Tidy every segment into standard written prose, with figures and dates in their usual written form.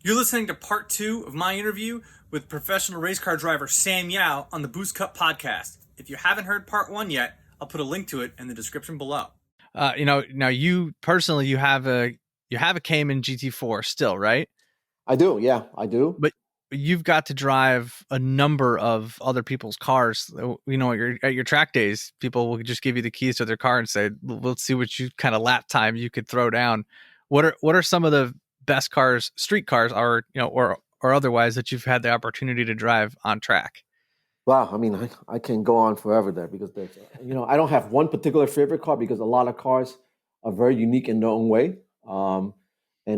You're listening to part 2 of my interview with professional race car driver Sam YAU on the Boost Cup podcast. If you haven't heard part 1 yet, I'll put a link to it in the description below. Now you personally, you have a Cayman GT4 still, right? I do. Yeah, I do. But you've got to drive a number of other people's cars. You know, at your track days, people will just give you the keys to their car and say, "Let's see what you kind of lap time you could throw down." What are some of the best cars, street cars, or otherwise, that you've had the opportunity to drive on track? Wow, I mean, I can go on forever there because there's, I don't have one particular favorite car because a lot of cars are very unique in their own way, and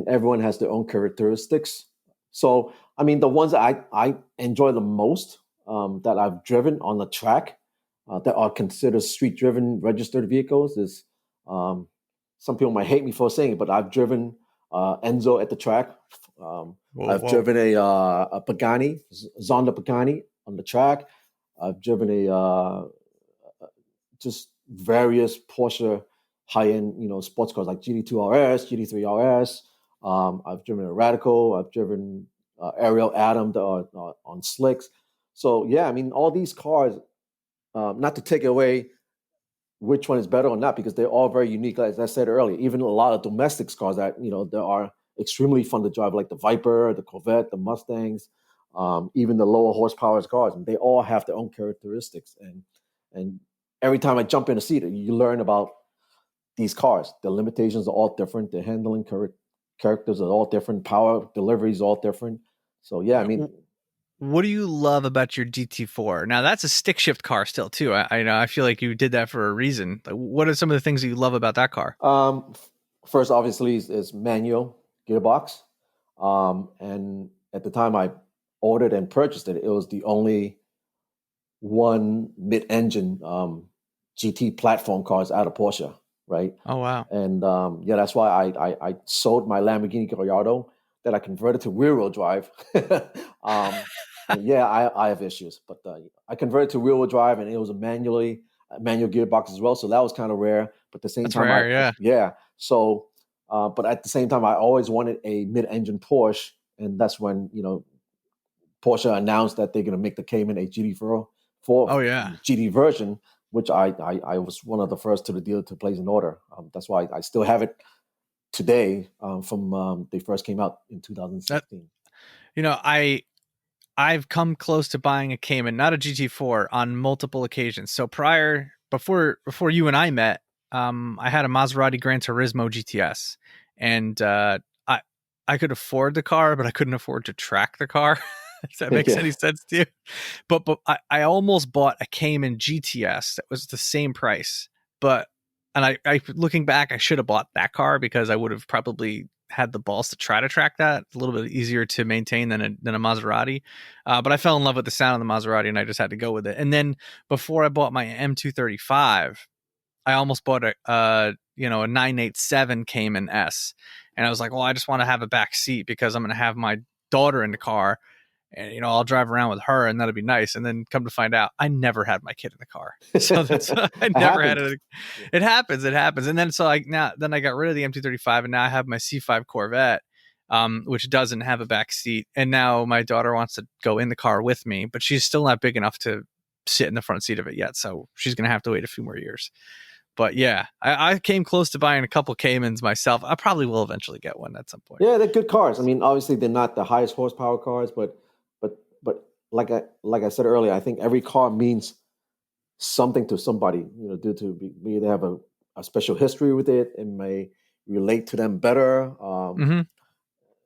everyone has their own characteristics. So, I mean, the ones that I enjoy the most that I've driven on the track that are considered street-driven registered vehicles is, some people might hate me for saying it, but I've driven Enzo at the track. I've driven a Pagani, Zonda Pagani on the track. I've driven just various Porsche high-end, sports cars like GT2 RS, GT3 RS. I've driven a Radical. I've driven Ariel Atom on slicks. So yeah, I mean, all these cars. Not to take away which one is better or not, because they're all very unique. As I said earlier, even a lot of domestic cars that there are extremely fun to drive, like the Viper, the Corvette, the Mustangs, even the lower horsepower cars, and they all have their own characteristics. And every time I jump in a seat, you learn about these cars. The limitations are all different. The handling characters are all different. Power delivery is all different. So yeah, I mean, what do you love about your GT4? Now that's a stick shift car still too. I know. I feel like you did that for a reason. What are some of the things that you love about that car? First, obviously, is manual gearbox. And at the time I ordered and purchased it, it was the only one mid-engine GT platform cars out of Porsche. Right. Oh wow. And that's why I sold my Lamborghini Gallardo that I converted to rear-wheel drive. I have issues, but I converted to rear-wheel drive, and it was a manual gearbox as well. So that was kind of rare. But at the same time, rare, yeah. So, but at the same time, I always wanted a mid-engine Porsche, and that's when Porsche announced that they're going to make the Cayman a GT4 GT version, which I was one of the first to the dealer to place an order. That's why I still have it today from they first came out in 2016. I've come close to buying a Cayman, not a GT4, on multiple occasions. So before you and I met, I had a Maserati Gran Turismo GTS, and I could afford the car, but I couldn't afford to track the car. If that makes any sense to you. But I almost bought a Cayman GTS that was the same price. And I looking back, I should have bought that car because I would have probably had the balls to try to track that. It's a little bit easier to maintain than a Maserati. But I fell in love with the sound of the Maserati, and I just had to go with it. And then before I bought my M235, I almost bought a 987 Cayman S. And I was like, well, I just want to have a back seat because I'm going to have my daughter in the car. And, I'll drive around with her, and that'll be nice. And then come to find out, I never had my kid in the car. So I never had it. It happens. And then, I got rid of the M235, and now I have my C5 Corvette, which doesn't have a back seat. And now my daughter wants to go in the car with me, but she's still not big enough to sit in the front seat of it yet. So she's going to have to wait a few more years. But yeah, I came close to buying a couple Caymans myself. I probably will eventually get one at some point. Yeah, they're good cars. I mean, obviously they're not the highest horsepower cars, but like I said earlier, I think every car means something to somebody, due to maybe they have a special history with it and may relate to them better.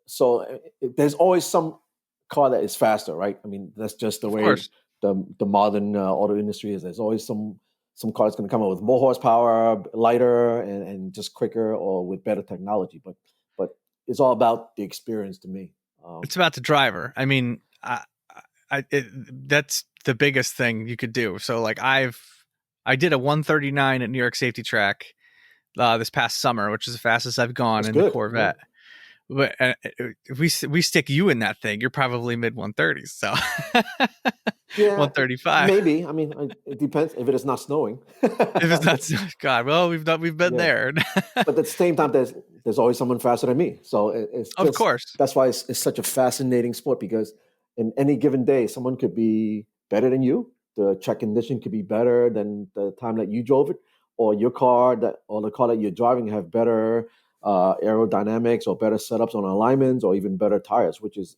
So there's always some car that is faster, right? I mean, that's just the way the modern auto industry is. There's always some cars going to come out with more horsepower, lighter, and just quicker, or with better technology. But it's all about the experience to me. It's about the driver. I mean, that's the biggest thing you could do. So like I did a 139 at New York Safety Track this past summer, which is the fastest I've gone in the Corvette. Yeah. But if we stick you in that thing, you're probably mid 130s. So yeah, 135. Maybe. I mean, it depends if it is not snowing. If it's not, God, well, we've been there. But at the same time, there's there's always someone faster than me. So it's just, Of course. that's why it's such a fascinating sport, because in any given day, someone could be better than you. The track condition could be better than the time that you drove it, or your car or the car that you're driving have better aerodynamics or better setups on alignments or even better tires, which is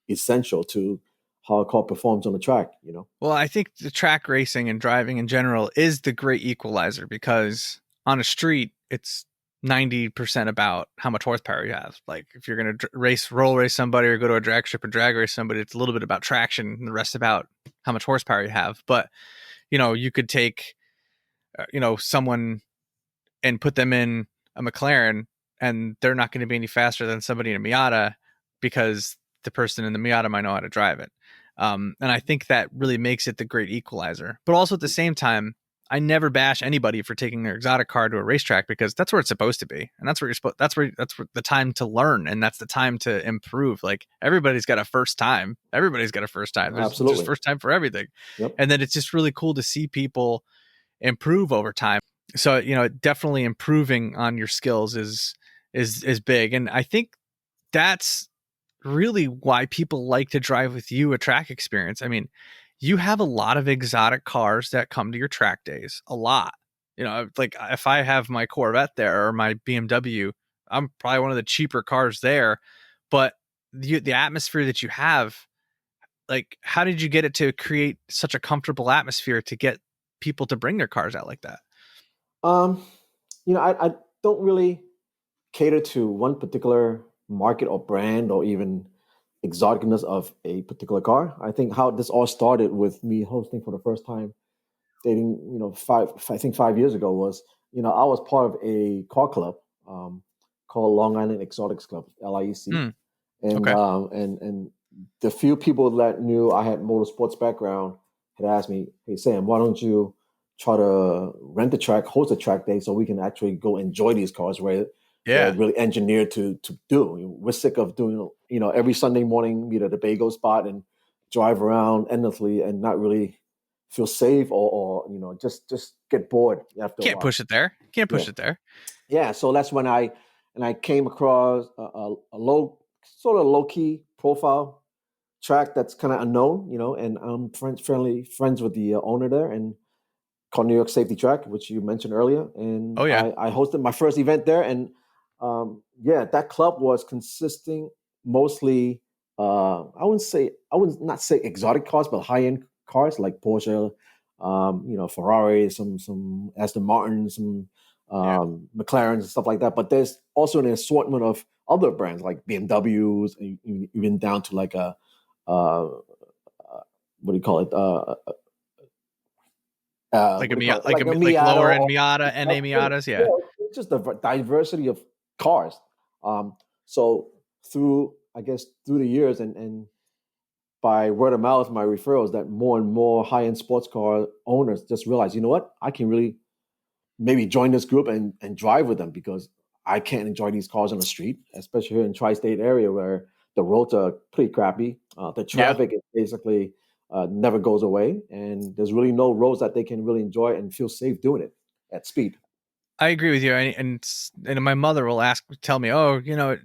essential to how a car performs on the track, you know? Well, I think the track racing and driving in general is the great equalizer, because on a street, it's 90% about how much horsepower you have. Like if you're going to roll race somebody or go to a drag strip and drag race somebody, it's a little bit about traction and the rest about how much horsepower you have. But, you could take, someone and put them in a McLaren and they're not going to be any faster than somebody in a Miata, because the person in the Miata might know how to drive it. And I think that really makes it the great equalizer. But also at the same time, I never bash anybody for taking their exotic car to a racetrack, because that's where it's supposed to be, and that's where that's where the time to learn, and that's the time to improve. Like everybody's got a first time. Everybody's got a first time. There's Absolutely. just first time for everything. Yep. And then it's just really cool to see people improve over time. So definitely improving on your skills is big, and I think that's really why people like to drive with you at Track Experience. I mean, you have a lot of exotic cars that come to your track days, a lot. Like if I have my Corvette there or my BMW, I'm probably one of the cheaper cars there. But the atmosphere that you have, like, how did you get it to create such a comfortable atmosphere to get people to bring their cars out like that? I don't really cater to one particular market or brand or even exoticness of a particular car. I think how this all started with me hosting for the first time, dating, 5 years ago, was, I was part of a car club called Long Island Exotics Club, LIEC. And, Okay. And the few people that knew I had motorsports background had asked me, "Hey, Sam, why don't you try to rent a track, host a track day so we can actually go enjoy these cars where they're really engineered to do." We're sick of doing, every Sunday morning, meet at a bagel spot and drive around endlessly and not really feel safe or just get bored after a while. Can't push it there. Can't push it there. Yeah. So that's when I came across a low key profile track that's kind of unknown, and I'm friends with the owner there, and called New York Safety Track, which you mentioned earlier. And I hosted my first event there. And that club was consisting mostly, I would not say exotic cars, but high-end cars like Porsche, Ferrari, some Aston Martin, some McLarens and stuff like that. But there's also an assortment of other brands like BMWs, even down to like a, what do you call it? Like lower end Miata, NA Miatas, yeah. Just the diversity of cars. So through the years and by word of mouth, my referrals, that more and more high-end sports car owners just realize, you know what, I can really maybe join this group and drive with them, because I can't enjoy these cars on the street, especially here in tri-state area where the roads are pretty crappy. The traffic is basically never goes away, and there's really no roads that they can really enjoy and feel safe doing it at speed. I agree with you, and my mother will tell me, "Oh,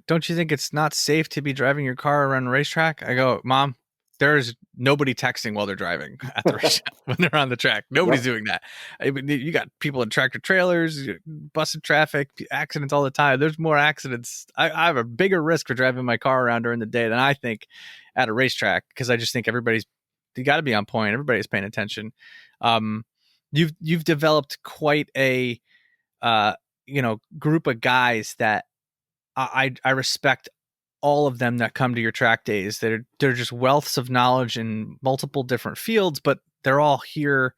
don't you think it's not safe to be driving your car around a racetrack?" I go, "Mom, there's nobody texting while they're driving at the racetrack when they're on the track. Nobody's doing that. You got people in tractor trailers, busted traffic, accidents all the time. There's more accidents. I have a bigger risk for driving my car around during the day than I think at a racetrack, because I just think you got to be on point. Everybody's paying attention. You've developed quite a group of guys that I respect, all of them that come to your track days. They're just wealths of knowledge in multiple different fields, but they're all here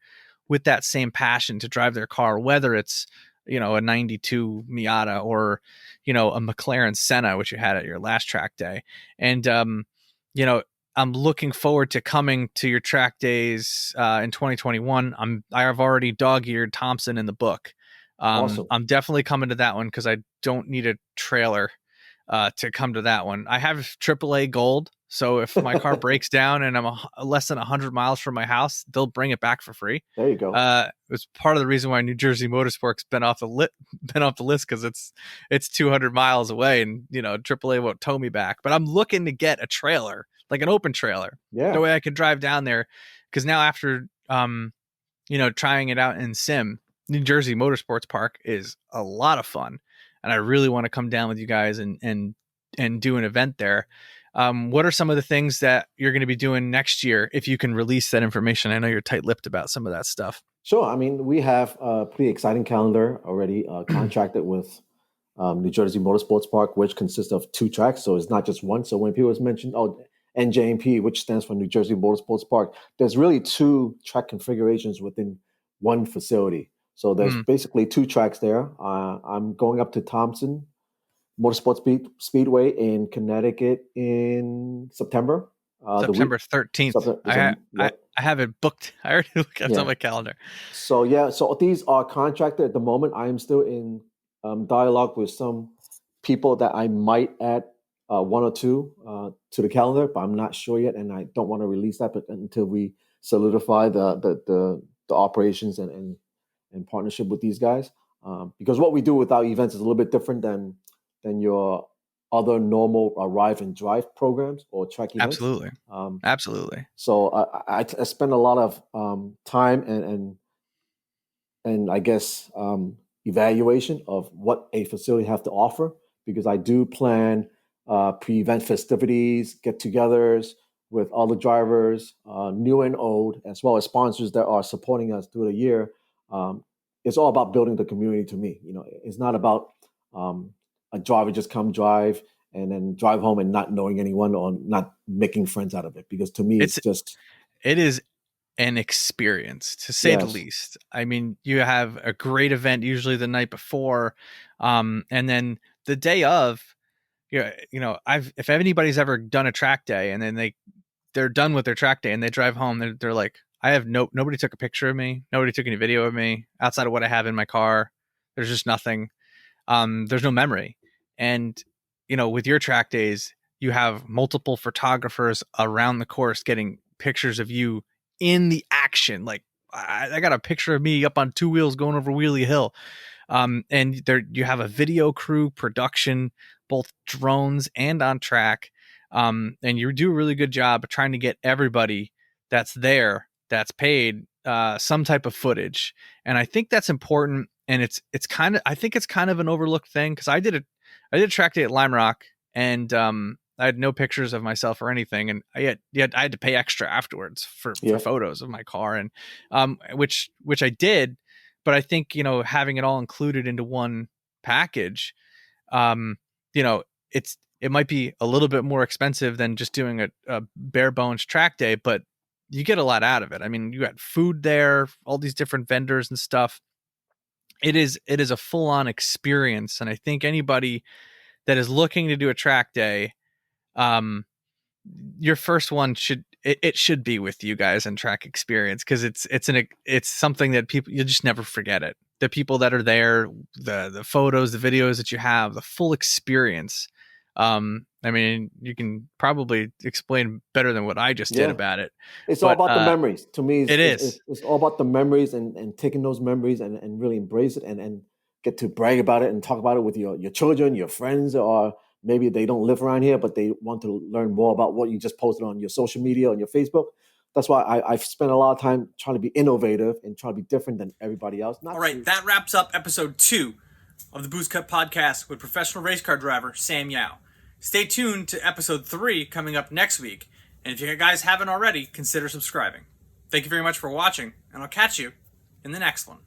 with that same passion to drive their car, whether it's, a 92 Miata or, a McLaren Senna, which you had at your last track day. And, I'm looking forward to coming to your track days in 2021. I have already dog-eared Thompson in the book. Awesome. I'm definitely coming to that one because I don't need a trailer. to come to that one. I have AAA Gold, so if my car breaks down and I'm less than 100 miles from my house, they'll bring it back for free. There you go. It's part of the reason why New Jersey Motorsport's been off the list, because it's 200 miles away, and AAA won't tow me back. But I'm looking to get a trailer, like an open trailer. Yeah. The way I could drive down there, because now after trying it out in sim, New Jersey Motorsports Park is a lot of fun, and I really want to come down with you guys and do an event there. What are some of the things that you're going to be doing next year, if you can release that information? I know you're tight-lipped about some of that stuff. Sure. I mean, we have a pretty exciting calendar already contracted with New Jersey Motorsports Park, which consists of 2 tracks. So it's not just one. So when people mention, NJMP, which stands for New Jersey Motorsports Park, there's really 2 track configurations within one facility. So there's basically 2 tracks there. I'm going up to Thompson Motorsports Speedway in Connecticut in September. September 13th. I have it booked. I already looked at on my calendar. So these are contracted at the moment. I am still in dialogue with some people that I might add 1 or 2 to the calendar, but I'm not sure yet, and I don't want to release that until we solidify the operations and partnership with these guys. Because what we do with our events is a little bit different than your other normal arrive and drive programs or track events. Absolutely. Absolutely. So I spend a lot of time and I guess evaluation of what a facility have to offer, because I do plan pre-event festivities, get-togethers with all the drivers, new and old, as well as sponsors that are supporting us through the year. It's all about building the community to me. It's not about a driver just come drive and then drive home and not knowing anyone or not making friends out of it. Because to me, it is an experience, to say the least. I mean, you have a great event usually the night before, and then the day of. If anybody's ever done a track day and then they're done with their track day and they drive home, they're like, I have nobody took a picture of me, nobody took any video of me outside of what I have in my car. There's just nothing. There's no memory. And with your track days, you have multiple photographers around the course getting pictures of you in the action. Like I got a picture of me up on 2 wheels going over Wheelie Hill. And there you have a video crew, production, both drones and on track. And you do a really good job of trying to get everybody that's there, that's paid, some type of footage. And I think that's important. And I think it's kind of an overlooked thing, because I did a track day at Lime Rock, and I had no pictures of myself or anything, and I had to pay extra afterwards for photos of my car, and which I did. But I think having it all included into one package, it might be a little bit more expensive than just doing a bare bones track day, but you get a lot out of it. I mean, you got food there, all these different vendors and stuff. It is a full on experience, and I think anybody that is looking to do a track day, your first one should be with you guys and Track Experience, because it's something that you'll just never forget it. The people that are there, the photos, the videos that you have, the full experience. I mean, you can probably explain better than what I just did about it. It's all about the memories. To me, it's all about the memories and taking those memories and really embrace it and get to brag about it and talk about it with your children, your friends, or maybe they don't live around here, but they want to learn more about what you just posted on your social media, on your Facebook. That's why I've spent a lot of time trying to be innovative and trying to be different than everybody else. All right, that wraps up episode 2 of the Boost Cut Podcast with professional race car driver Sam YAU. Stay tuned to episode 3 coming up next week. And if you guys haven't already, consider subscribing. Thank you very much for watching, and I'll catch you in the next one.